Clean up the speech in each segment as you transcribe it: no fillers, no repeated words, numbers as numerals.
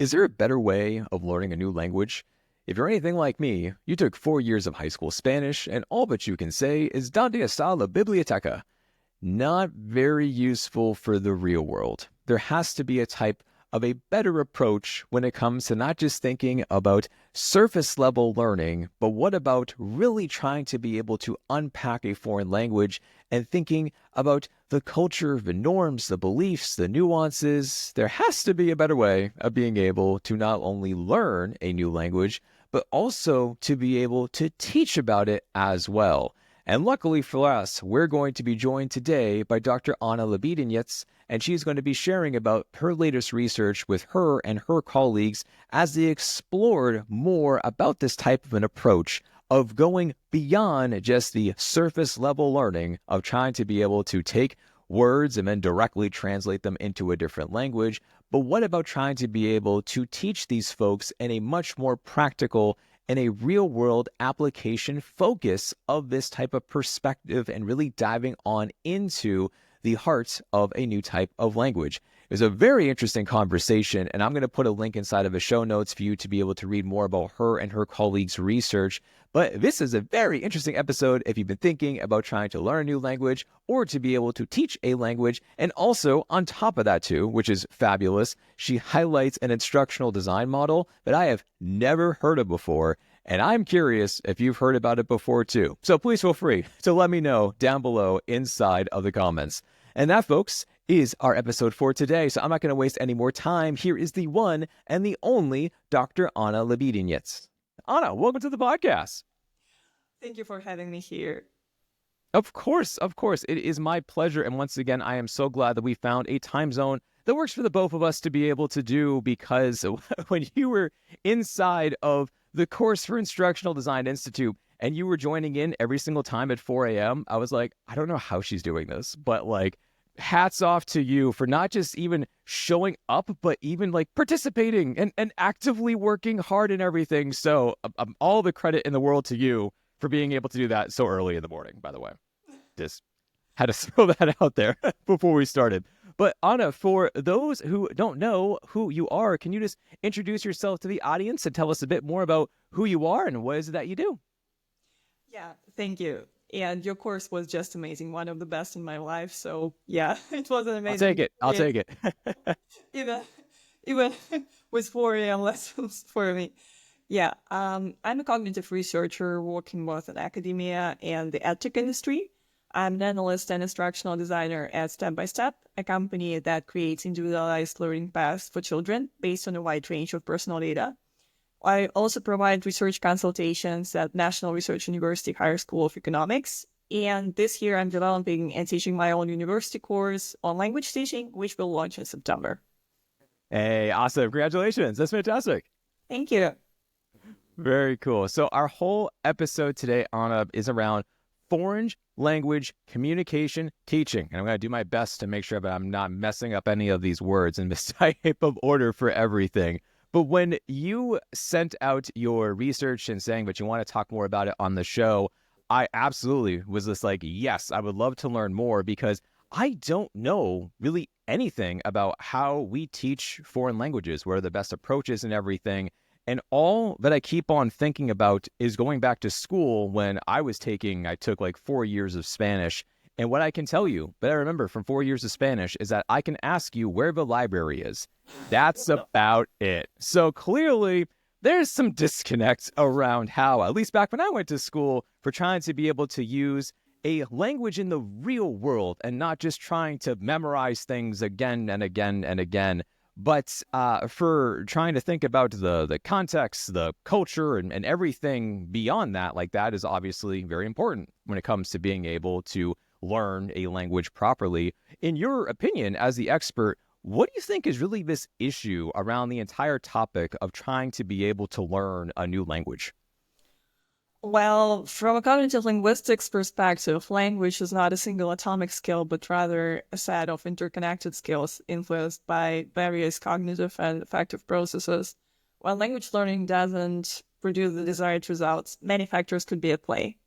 Is there a better way of learning a new language? If you're anything like me, you took 4 years of high school Spanish, and all but you can say is "Donde está la biblioteca?" Not very useful for the real world. There has to be a type of a better approach when it comes to not just thinking about surface level learning, but what about really trying to be able to unpack a foreign language and thinking about the culture, the norms, the beliefs, the nuances. There has to be a better way of being able to not only learn a new language, but also to be able to teach about it as well. And luckily for us, we're going to be joined today by Dr. Anna Lebedinets, and she's going to be sharing about her latest research with her and her colleagues as they explored more about this type of an approach of going beyond just the surface level learning of trying to be able to take words and then directly translate them into a different language. But what about trying to be able to teach these folks in a much more practical and a real world application focus of this type of perspective and really diving on into the heart of a new type of language? It was a very interesting conversation, and I'm going to put a link inside of the show notes for you to be able to read more about her and her colleagues' research. But this is a very interesting episode if you've been thinking about trying to learn a new language or to be able to teach a language. And also, on top of that too, which is fabulous, she highlights an instructional design model that I have never heard of before. And I'm curious if you've heard about it before too. So please feel free to let me know down below inside of the comments. And that, folks, is our episode for today. So I'm not going to waste any more time. Here is the one and the only Dr. Anna Lebedinets. Anna, welcome to the podcast. Thank you for having me here. Of course. It is my pleasure. And once again, I am so glad that we found a time zone that works for the both of us to be able to do, because when you were inside of the course for Instructional Design Institute and you were joining in every single time at 4 a.m., I was like, I don't know how she's doing this, but like, hats off to you for not just even showing up, but even like participating and actively working hard and everything. So all the credit in the world to you for being able to do that so early in the morning, by the way. Just had to throw that out there before we started. But Anna, for those who don't know who you are, can you just introduce yourself to the audience and tell us a bit more about who you are and what is it that you do? Yeah, thank you. And your course was just amazing. One of the best in my life. So yeah, it was an amazing. I'll take it. even even with 4 a.m. lessons for me. Yeah, I'm a cognitive researcher working both in academia and the edtech industry. I'm an analyst and instructional designer at Step by Step, a company that creates individualized learning paths for children based on a wide range of personal data. I also provide research consultations at National Research University Higher School of Economics. And this year I'm developing and teaching my own university course on language teaching, which will launch in September. Hey, awesome. Congratulations. That's fantastic. Thank you. Very cool. So our whole episode today, Anna, is around foreign language communication teaching. And I'm going to do my best to make sure that I'm not messing up any of these words in this type of order for everything. But when you sent out your research and saying that you want to talk more about it on the show, I absolutely was just like, yes, I would love to learn more, because I don't know really anything about how we teach foreign languages, what are the best approaches and everything. And all that I keep on thinking about is going back to school when I took like 4 years of Spanish. And what I can tell you that I remember from 4 years of Spanish is that I can ask you where the library is. That's about it. So clearly there's some disconnect around how, at least back when I went to school, for trying to be able to use a language in the real world and not just trying to memorize things again and again and again. But for trying to think about the context, the culture, and everything beyond that, like that is obviously very important when it comes to being able to learn a language properly. In your opinion, as the expert, what do you think is really this issue around the entire topic of trying to be able to learn a new language? Well, from a cognitive linguistics perspective, language is not a single atomic skill, but rather a set of interconnected skills influenced by various cognitive and affective processes. While language learning doesn't produce the desired results, many factors could be at play.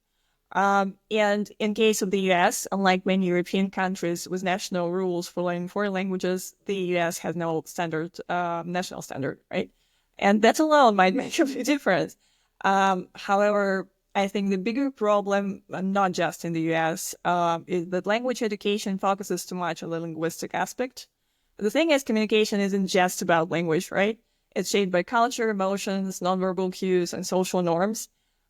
And in case of the US, unlike many European countries with national rules for learning foreign languages, the US has no standard, national standard, right? And that alone might make a big difference. However, I think the bigger problem, not just in the US, is that language education focuses too much on the linguistic aspect. The thing is, communication isn't just about language, right? It's shaped by culture, emotions, nonverbal cues, and social norms.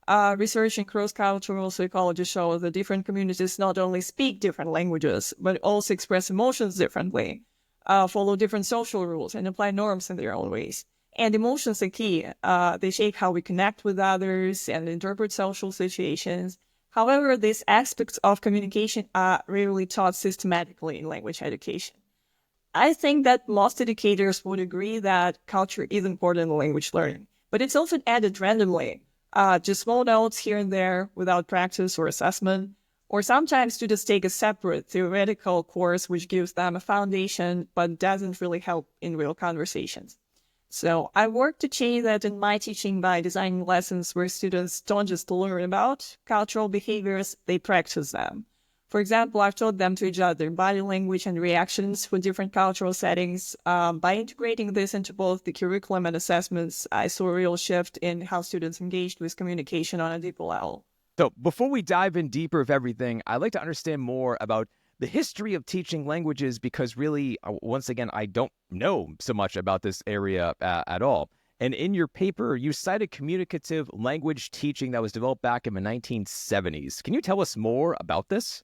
Research in cross-cultural psychology shows that different communities not only speak different languages, but also express emotions differently, follow different social rules, and apply norms in their own ways. And emotions are key. They shape how we connect with others and interpret social situations. However, these aspects of communication are rarely taught systematically in language education. I think that most educators would agree that culture is important in language learning, but it's often added randomly, just small notes here and there without practice or assessment. Or sometimes students take a separate theoretical course which gives them a foundation but doesn't really help in real conversations. So I work to change that in my teaching by designing lessons where students don't just learn about cultural behaviors, they practice them. For example, I've taught them to adjust their body language and reactions for different cultural settings. By integrating this into both the curriculum and assessments, I saw a real shift in how students engaged with communication on a deeper level. So before we dive in deeper of everything, I'd like to understand more about the history of teaching languages because really, once again, I don't know so much about this area at all. And in your paper, you cited communicative language teaching that was developed back in the 1970s. Can you tell us more about this?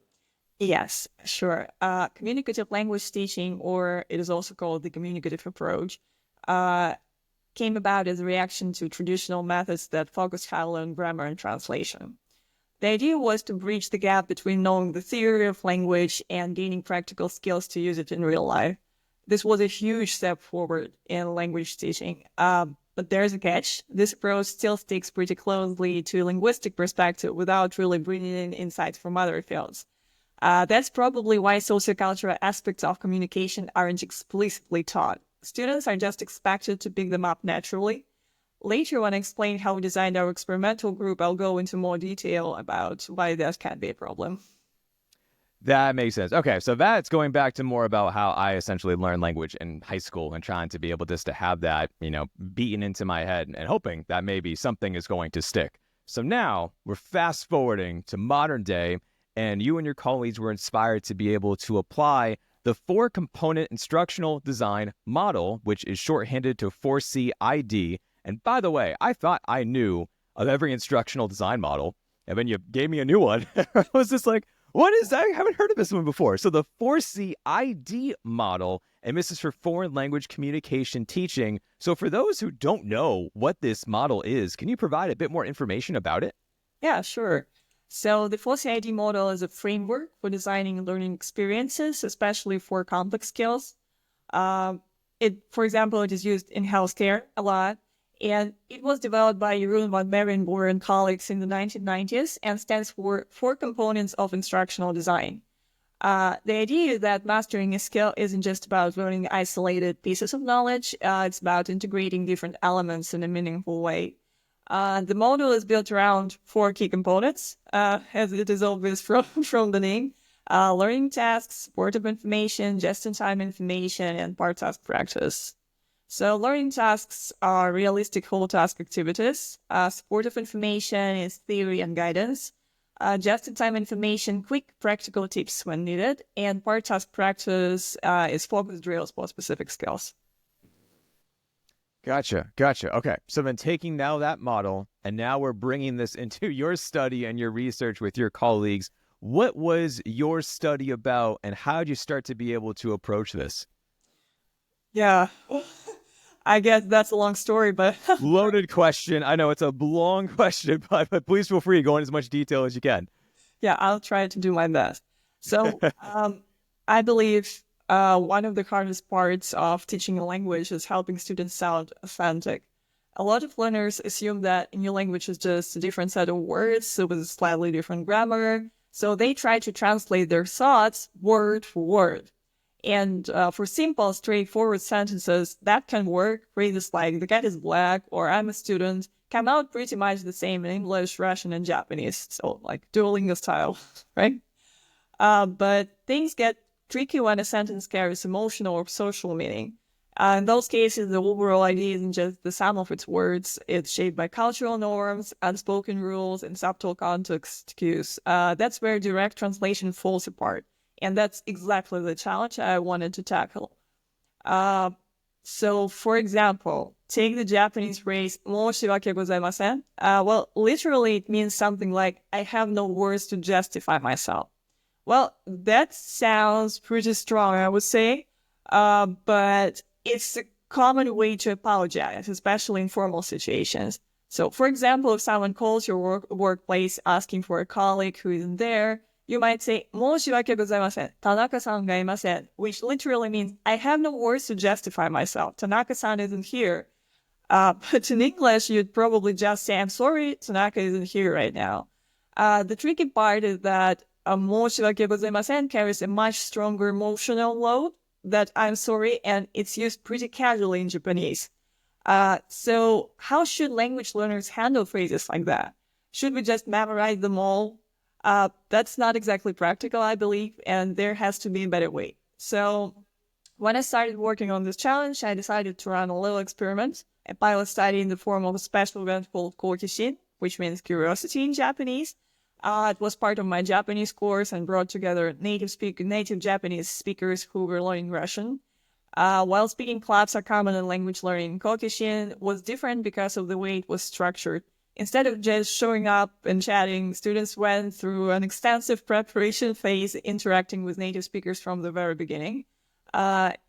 Yes, sure. Communicative language teaching, or it is also called the communicative approach, uh, came about as a reaction to traditional methods that focused highly on grammar and translation. The idea was to bridge the gap between knowing the theory of language and gaining practical skills to use it in real life. This was a huge step forward in language teaching. But there's a catch. This approach still sticks pretty closely to a linguistic perspective without really bringing in insights from other fields. That's probably why sociocultural aspects of communication aren't explicitly taught. Students are just expected to pick them up naturally. Later, when I explain how we designed our experimental group, I'll go into more detail about why that can be a problem. That makes sense. Okay, so that's going back to more about how I essentially learned language in high school and trying to be able just to have that, beaten into my head and hoping that maybe something is going to stick. So now we're fast forwarding to modern day, and you and your colleagues were inspired to be able to apply the four component instructional design model, which is shorthanded to 4CID. And by the way, I thought I knew of every instructional design model, and then you gave me a new one. I was just like, what is that? I haven't heard of this one before. So the 4CID model, and this is for foreign language communication teaching. So for those who don't know what this model is, can you provide a bit more information about it? Yeah, sure. So the 4CID model is a framework for designing learning experiences, especially for complex skills. For example, it is used in healthcare a lot. And it was developed by Jeroen van Merenboer and colleagues in the 1990s and stands for four components of instructional design. The idea is that mastering a skill isn't just about learning isolated pieces of knowledge, it's about integrating different elements in a meaningful way. The model is built around four key components, as it is obvious from the name. Learning tasks, supportive information, just-in-time information, and part task practice. So learning tasks are realistic whole task activities. Supportive information is theory and guidance. Just-in-time information, quick practical tips when needed. And part task practice is focus drills for specific skills. Gotcha. Okay. So then taking now that model, and now we're bringing this into your study and your research with your colleagues. What was your study about, and how did you start to be able to approach this? Yeah, I guess that's a long story, but Loaded question. I know it's a long question, but please feel free to go into as much detail as you can. yeah, I'll try to do my best. So I believe one of the hardest parts of teaching a language is helping students sound authentic. A lot of learners assume that a new language is just a different set of words with a slightly different grammar. So they try to translate their thoughts word for word. And for simple, straightforward sentences, that can work. Phrases like "the cat is black" or "I'm a student" come out pretty much the same in English, Russian, and Japanese. So like Duolingo style, right? But things get tricky when a sentence carries emotional or social meaning. In those cases, the overall idea isn't just the sum of its words. It's shaped by cultural norms, unspoken rules, and subtle context cues. That's where direct translation falls apart. And that's exactly the challenge I wanted to tackle. Uh, so, for example, take the Japanese phrase "申し訳ございません." Well, literally, it means something like "I have no words to justify myself." Well, that sounds pretty strong, I would say, but it's a common way to apologize, especially in formal situations. So, for example, if someone calls your workplace asking for a colleague who isn't there, you might say, "申し訳ございません. Tanaka-san ga imasen," which literally means, "I have no words to justify myself. Tanaka-san isn't here." But in English, you'd probably just say, "I'm sorry, Tanaka isn't here right now." The tricky part is that "申し訳ございません" carries a much stronger emotional load that "I'm sorry," and it's used pretty casually in Japanese. So how should language learners handle phrases like that? Should we just memorize them all? That's not exactly practical, I believe, and there has to be a better way. So when I started working on this challenge, I decided to run a little experiment, a pilot study in the form of a special event called Kokishin, which means curiosity in Japanese. It was part of my Japanese course and brought together native Japanese speakers who were learning Russian. While speaking clubs are common in language learning, Kokishin was different because of the way it was structured. Instead of just showing up and chatting, students went through an extensive preparation phase interacting with native speakers from the very beginning.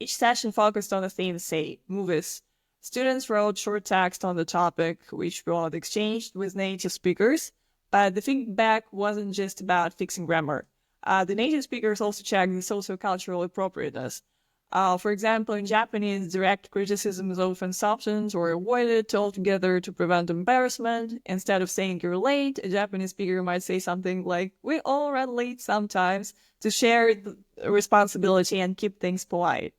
Each session focused on a theme, say, movies. Students wrote short text on the topic, which was exchanged with native speakers. But the feedback wasn't just about fixing grammar. The native speakers also checked the sociocultural appropriateness. For example, in Japanese, direct criticism is often softened or avoided altogether to prevent embarrassment. Instead of saying "you're late," a Japanese speaker might say something like "we all run late sometimes," to share the responsibility and keep things polite.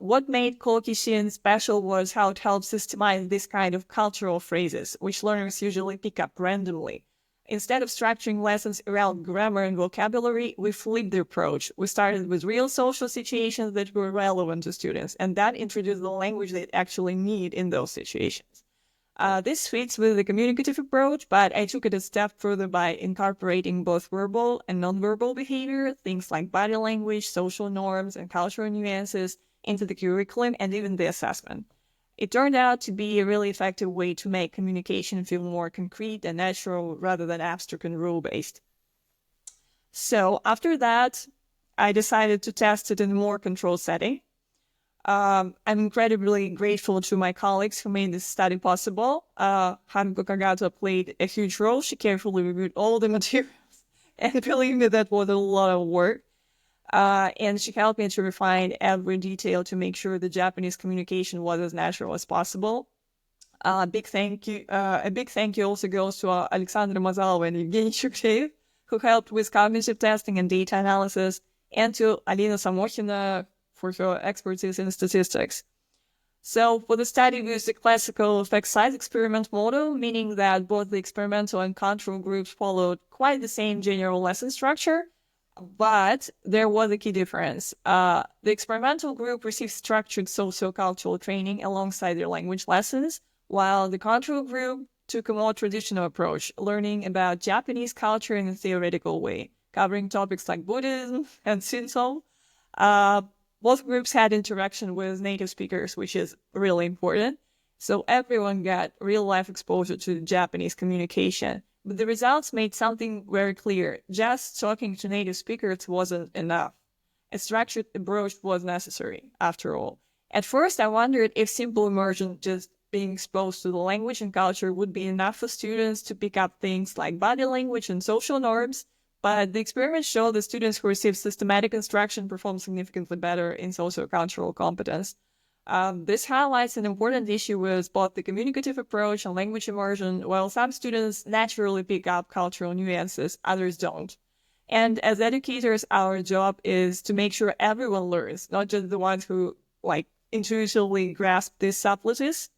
What made Kokishin special was how it helped systemize this kind of cultural phrases, which learners usually pick up randomly. Instead of structuring lessons around grammar and vocabulary, we flipped the approach. We started with real social situations that were relevant to students, and that introduced the language they actually need in those situations. This fits with the communicative approach, but I took it a step further by incorporating both verbal and nonverbal behavior, things like body language, social norms, and cultural nuances, into the curriculum and even the assessment. It turned out to be a really effective way to make communication feel more concrete and natural rather than abstract and rule-based. So after that, I decided to test it in a more controlled setting. I'm incredibly grateful to my colleagues who made this study possible. Haruko Kagato played a huge role. She carefully reviewed all the materials. And believe me, that was a lot of work. And she helped me to refine every detail to make sure the Japanese communication was as natural as possible. A big thank you also goes to Alexandra Mazalova and Evgeny Shukshev, who helped with cognitive testing and data analysis, and to Alina Samokhina for her expertise in statistics. So for the study, we used the classical effect size experiment model, meaning that both the experimental and control groups followed quite the same general lesson structure. But there was a key difference. The experimental group received structured sociocultural training alongside their language lessons, while the control group took a more traditional approach, learning about Japanese culture in a theoretical way, covering topics like Buddhism and Shinto. Both groups had interaction with native speakers, which is really important. So everyone got real-life exposure to Japanese communication. But the results made something very clear. Just talking to native speakers wasn't enough. A structured approach was necessary, after all. At first, I wondered if simple immersion, just being exposed to the language and culture, would be enough for students to pick up things like body language and social norms. But the experiments show that students who receive systematic instruction perform significantly better in sociocultural competence. This highlights an important issue with both the communicative approach and language immersion. While some students naturally pick up cultural nuances, others don't. And as educators, our job is to make sure everyone learns, not just the ones who like intuitively grasp these subtleties.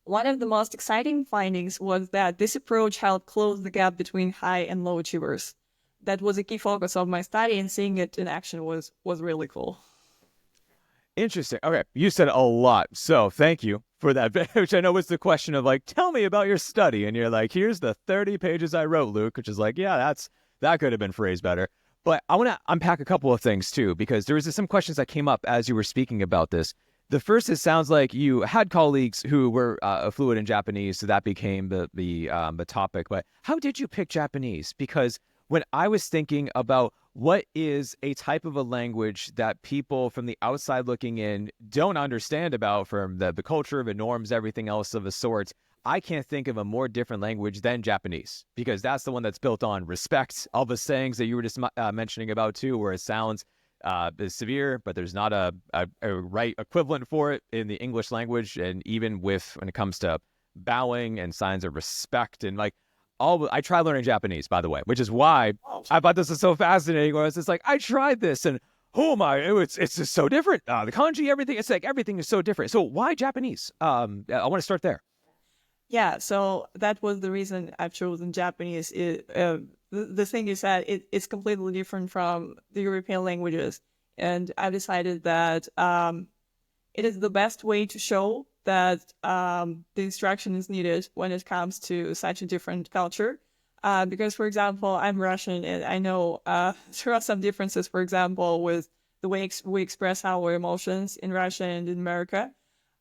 One of the most exciting findings was that this approach helped close the gap between high and low achievers. That was a key focus of my study, and seeing it in action was really cool. Interesting. Okay, you said a lot, so thank you for that, which I know was the question of like, tell me about your study, and you're like, here's the 30 pages I wrote, Luke, which is like, yeah, that could have been phrased better. But I want to unpack a couple of things too, because there was some questions that came up as you were speaking about this. The first, it sounds like you had colleagues who were fluent in Japanese, so that became the topic. But how did you pick Japanese? Because when I was thinking about what is a type of a language that people from the outside looking in don't understand about from the culture, the norms, everything else of a sort, I can't think of a more different language than Japanese, because that's the one that's built on respect, all the sayings that you were just mentioning about too, where it sounds is severe, but there's not a right equivalent for it in the English language. And even when it comes to bowing and signs of respect and like, I tried learning Japanese, by the way, which is why I thought this was so fascinating. Where it's just like, I tried this and oh my, it's just so different. The kanji, everything, it's like everything is so different. So why Japanese? I want to start there. Yeah, so that was the reason I've chosen Japanese. The thing is that it's completely different from the European languages. And I decided that it is the best way to show that the instruction is needed when it comes to such a different culture. Because, for example, I'm Russian, and I know there are some differences, for example, with the way we express our emotions in Russia and in America.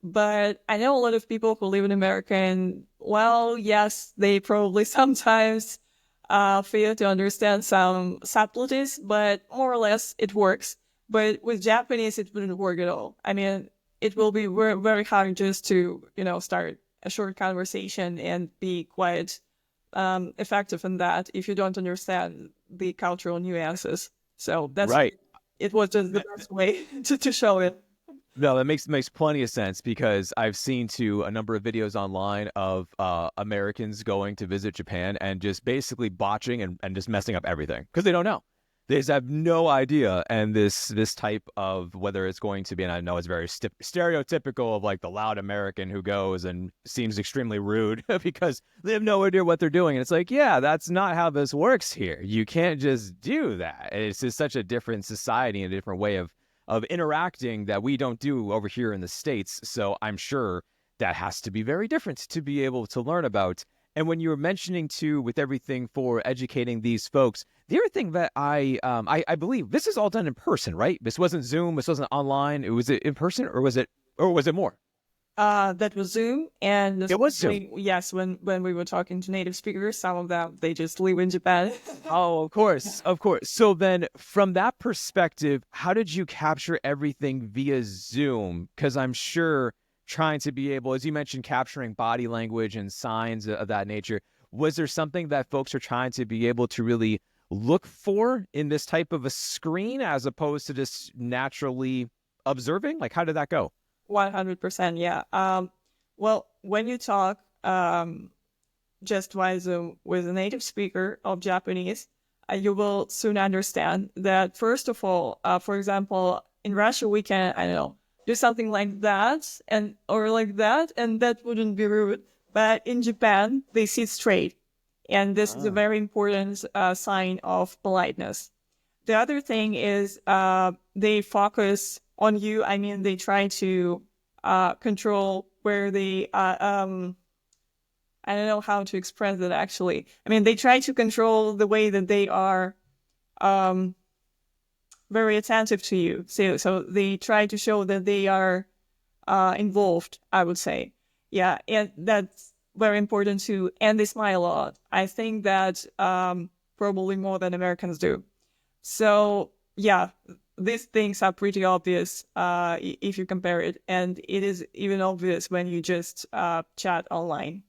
But I know a lot of people who live in America, and, well, yes, they probably sometimes fail to understand some subtleties, but more or less it works. But with Japanese, it wouldn't work at all. I mean, it will be very, very hard just to, start a short conversation and be quite effective in that if you don't understand the cultural nuances. So Right. it was just the best way to show it. No, that makes plenty of sense, because I've seen too a number of videos online of Americans going to visit Japan and just basically botching and just messing up everything because they don't know. They just have no idea. And this type of, whether it's going to be, and I know it's very stereotypical of like the loud American who goes and seems extremely rude because they have no idea what they're doing. And it's like, yeah, that's not how this works here. You can't just do that. It's just such a different society and a different way of interacting that we don't do over here in the States. So I'm sure that has to be very different to be able to learn about. And when you were mentioning too, with everything for educating these folks, the other thing that I believe this is all done in person, right? This wasn't Zoom, this wasn't online. Was it in person, or was it more? That was Zoom, and It was Zoom. yes, when we were talking to native speakers, some of them they just live in Japan. Oh, of course, of course. So then, from that perspective, how did you capture everything via Zoom? Because I'm sure trying to be able, as you mentioned, capturing body language and signs of that nature. Was there something that folks are trying to be able to really look for in this type of a screen, as opposed to just naturally observing? Like, how did that go? 100%, yeah. Well, when you talk just via Zoom with a native speaker of Japanese, you will soon understand that, first of all, for example, in Russia, we can, I don't know, do something like that or like that, and that wouldn't be rude. But in Japan, they sit straight. And this is a very important sign of politeness. The other thing is they focus on you. I mean, they try to control where they, I don't know how to express it actually. I mean, they try to control the way that they are very attentive to you. So they try to show that they are involved, I would say. Yeah, and that's very important too. And they smile a lot. I think that probably more than Americans do. So yeah, these things are pretty obvious if you compare it. And it is even obvious when you just chat online.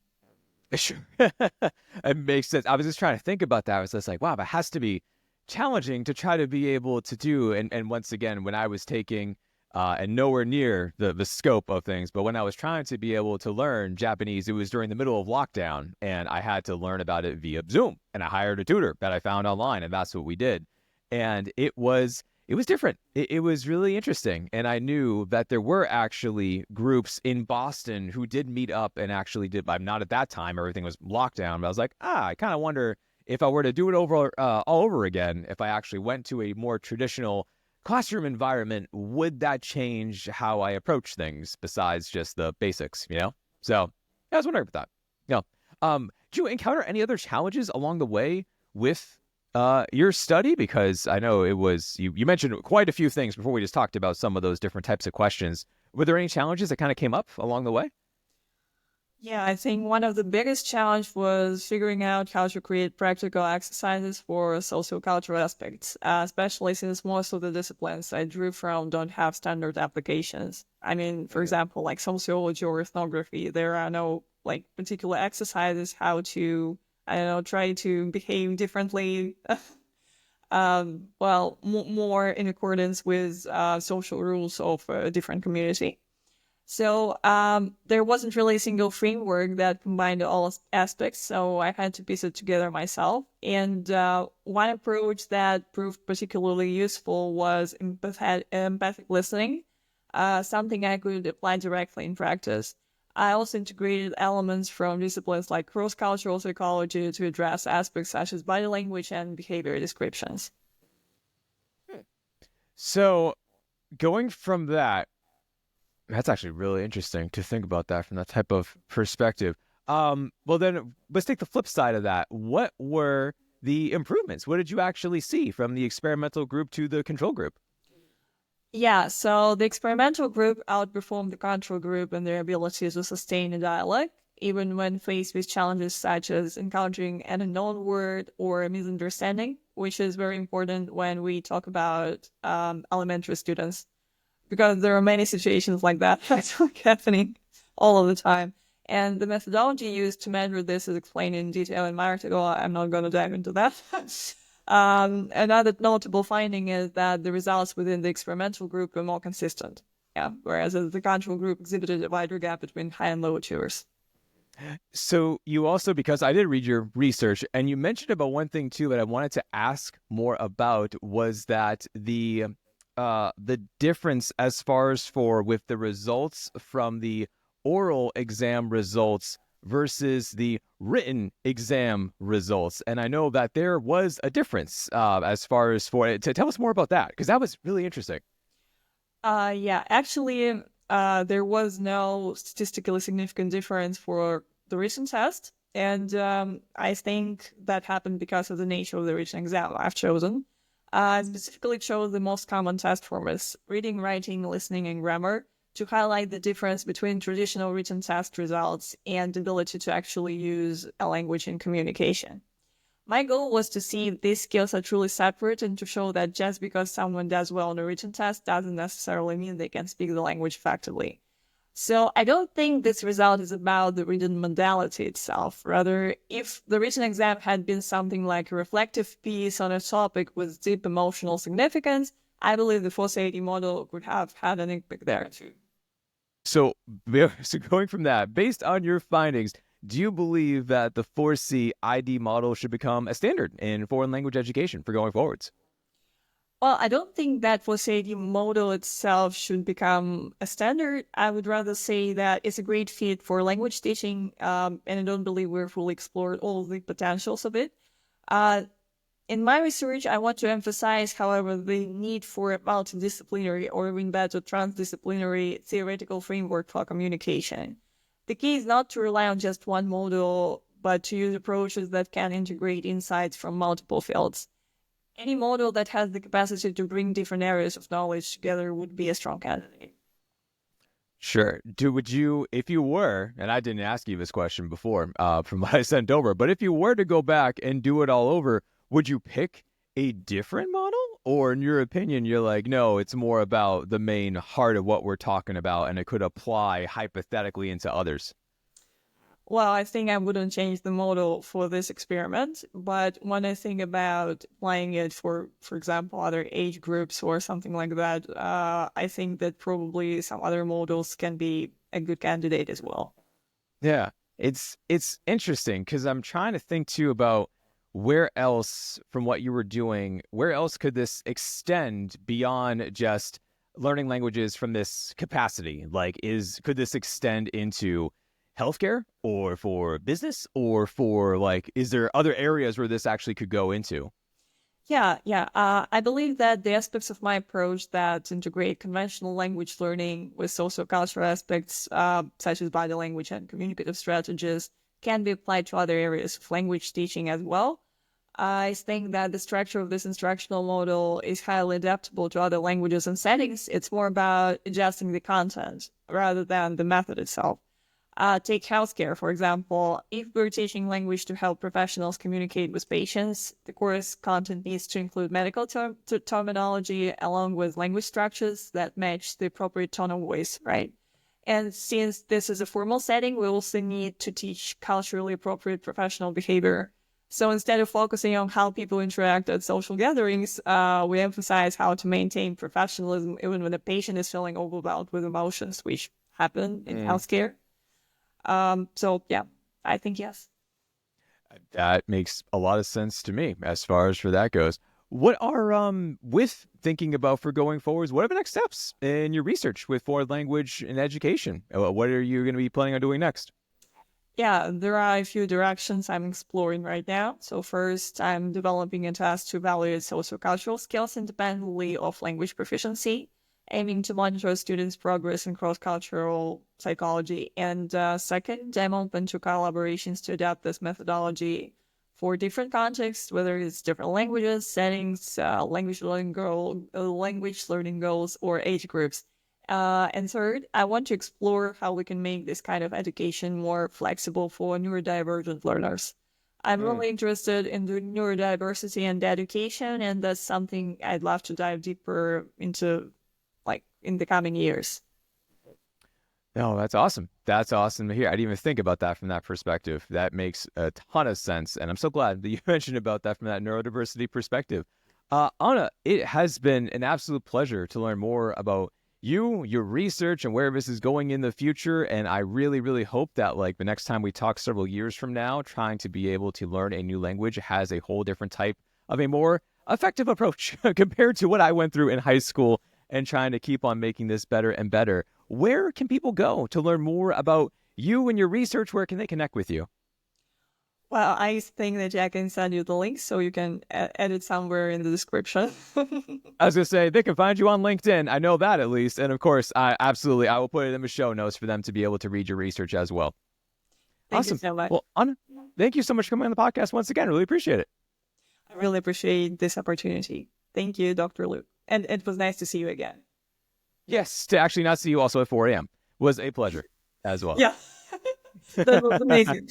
Sure. It makes sense. I was just trying to think about that. I was just like, wow, that has to be challenging to try to be able to do. And once again, when I was taking and nowhere near the scope of things. But when I was trying to be able to learn Japanese, it was during the middle of lockdown, and I had to learn about it via Zoom. And I hired a tutor that I found online, and that's what we did. And it was different. It was really interesting. And I knew that there were actually groups in Boston who did meet up and actually did. I'm not at that time. Everything was lockdown. But I was like, I kind of wonder if I were to do it all over again, if I actually went to a more traditional classroom environment, would that change how I approach things besides just the basics, So yeah, I was wondering about that. Did you encounter any other challenges along the way with your study? Because I know it was you mentioned quite a few things before we just talked about some of those different types of questions. Were there any challenges that kind of came up along the way? Yeah, I think one of the biggest challenge was figuring out how to create practical exercises for sociocultural aspects, especially since most of the disciplines I drew from don't have standard applications. I mean, for example, like sociology or ethnography, there are no like particular exercises how to, I don't know, try to behave differently. More in accordance with social rules of a different community. So there wasn't really a single framework that combined all aspects, so I had to piece it together myself. And one approach that proved particularly useful was empathic listening, something I could apply directly in practice. I also integrated elements from disciplines like cross-cultural psychology to address aspects such as body language and behavior descriptions. So going from that, that's actually really interesting to think about that from that type of perspective. Well, then let's take the flip side of that. What were the improvements? What did you actually see from the experimental group to the control group? Yeah, so the experimental group outperformed the control group in their ability to sustain a dialogue, even when faced with challenges such as encountering an unknown word or a misunderstanding, which is very important when we talk about elementary students, because there are many situations like that that's happening all of the time. And the methodology used to measure this is explained in detail in my article. I'm not going to dive into that. Another notable finding is that the results within the experimental group were more consistent. Yeah, whereas the control group exhibited a wider gap between high and low achievers. So you also, because I did read your research, and you mentioned about one thing too that I wanted to ask more about was that the difference as far as for with the results from the oral exam results versus the written exam results. And I know that there was a difference as far as for it. To tell us more about that, because that was really interesting. Yeah, actually, there was no statistically significant difference for the written test. And I think that happened because of the nature of the written exam I've chosen. I specifically chose the most common test formats, reading, writing, listening, and grammar, to highlight the difference between traditional written test results and the ability to actually use a language in communication. My goal was to see if these skills are truly separate and to show that just because someone does well on a written test doesn't necessarily mean they can speak the language effectively. So I don't think this result is about the written modality itself. Rather, if the written exam had been something like a reflective piece on a topic with deep emotional significance, I believe the 480 model would have had an impact there too. So, so going from that, based on your findings, do you believe that the 4C ID model should become a standard in foreign language education for going forwards? Well, I don't think that 480 model itself should become a standard. I would rather say that it's a great fit for language teaching, and I don't believe we're fully explored all the potentials of it. Uh, in my research, I want to emphasize, however, the need for a multidisciplinary or even better transdisciplinary theoretical framework for communication. The key is not to rely on just one model, but to use approaches that can integrate insights from multiple fields. Any model that has the capacity to bring different areas of knowledge together would be a strong candidate. Sure. Would you, if you were, and I didn't ask you this question before from what I sent over, but if you were to go back and do it all over, would you pick a different model? Or in your opinion, you're like, no, it's more about the main heart of what we're talking about and it could apply hypothetically into others? Well, I think I wouldn't change the model for this experiment, but when I think about applying it for example, other age groups or something like that, I think that probably some other models can be a good candidate as well. Yeah, it's interesting because I'm trying to think too about where else from what you were doing, where else could this extend beyond just learning languages from this capacity? Like, could this extend into healthcare or for business or for like, is there other areas where this actually could go into? Yeah. I believe that the aspects of my approach that integrate conventional language learning with sociocultural aspects, such as body language and communicative strategies, can be applied to other areas of language teaching as well. I think that the structure of this instructional model is highly adaptable to other languages and settings. It's more about adjusting the content rather than the method itself. Take healthcare, for example. If we're teaching language to help professionals communicate with patients, the course content needs to include medical terminology along with language structures that match the appropriate tone of voice, right? And since this is a formal setting, we also need to teach culturally appropriate professional behavior. So instead of focusing on how people interact at social gatherings, we emphasize how to maintain professionalism even when the patient is feeling overwhelmed with emotions, which happen in healthcare. So yeah, I think yes. That makes a lot of sense to me as far as for that goes. What are with thinking about for going forwards, what are the next steps in your research with foreign language and education? What are you going to be planning on doing next? Yeah, there are a few directions I'm exploring right now. So first, I'm developing a test to evaluate sociocultural skills independently of language proficiency, aiming to monitor students' progress in cross-cultural psychology. And second, I'm open to collaborations to adapt this methodology for different contexts, whether it's different languages, settings, language learning goals, or age groups. And third, I want to explore how we can make this kind of education more flexible for neurodivergent learners. I'm Mm. really interested in the neurodiversity and education, and that's something I'd love to dive deeper into, like in the coming years. No, that's awesome. That's awesome to hear. I didn't even think about that from that perspective. That makes a ton of sense. And I'm so glad that you mentioned about that from that neurodiversity perspective. Anna, it has been an absolute pleasure to learn more about you, your research, and where this is going in the future. And I really, really hope that like the next time we talk several years from now, trying to be able to learn a new language has a whole different type of a more effective approach compared to what I went through in high school and trying to keep on making this better and better. Where can people go to learn more about you and your research? Where can they connect with you? Well, I think that I can send you the link so you can add it somewhere in the description. I was going to say, they can find you on LinkedIn. I know that at least. And of course, I will put it in the show notes for them to be able to read your research as well. Thank you Awesome. so much. Well, Anna, thank you so much for coming on the podcast once again. Really appreciate it. I really appreciate this opportunity. Thank you, Dr. Luke. And it was nice to see you again. Yes, to actually not see you also at 4 a.m. was a pleasure as well. Yeah, that was amazing.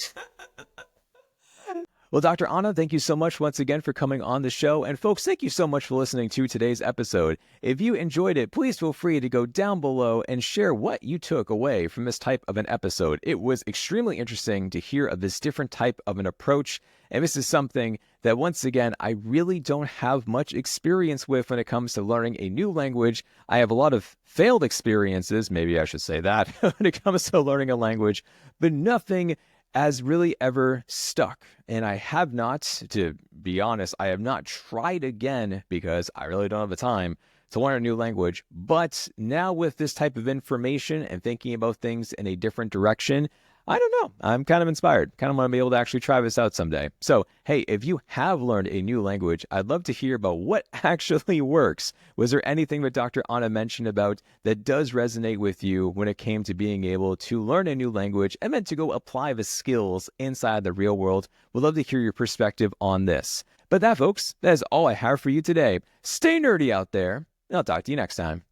Well, Dr. Anna, thank you so much once again for coming on the show. And folks, thank you so much for listening to today's episode. If you enjoyed it, please feel free to go down below and share what you took away from this type of an episode. It was extremely interesting to hear of this different type of an approach. And this is something that, once again, I really don't have much experience with when it comes to learning a new language. I have a lot of failed experiences, maybe I should say that, when it comes to learning a language, but nothing has really ever stuck. And I have not, to be honest, I have not tried again because I really don't have the time to learn a new language. But now with this type of information and thinking about things in a different direction, I don't know. I'm kind of inspired. Kind of want to be able to actually try this out someday. So, hey, if you have learned a new language, I'd love to hear about what actually works. Was there anything that Dr. Anna mentioned about that does resonate with you when it came to being able to learn a new language and then to go apply the skills inside the real world? We'd love to hear your perspective on this. But that, folks, that is all I have for you today. Stay nerdy out there, and I'll talk to you next time.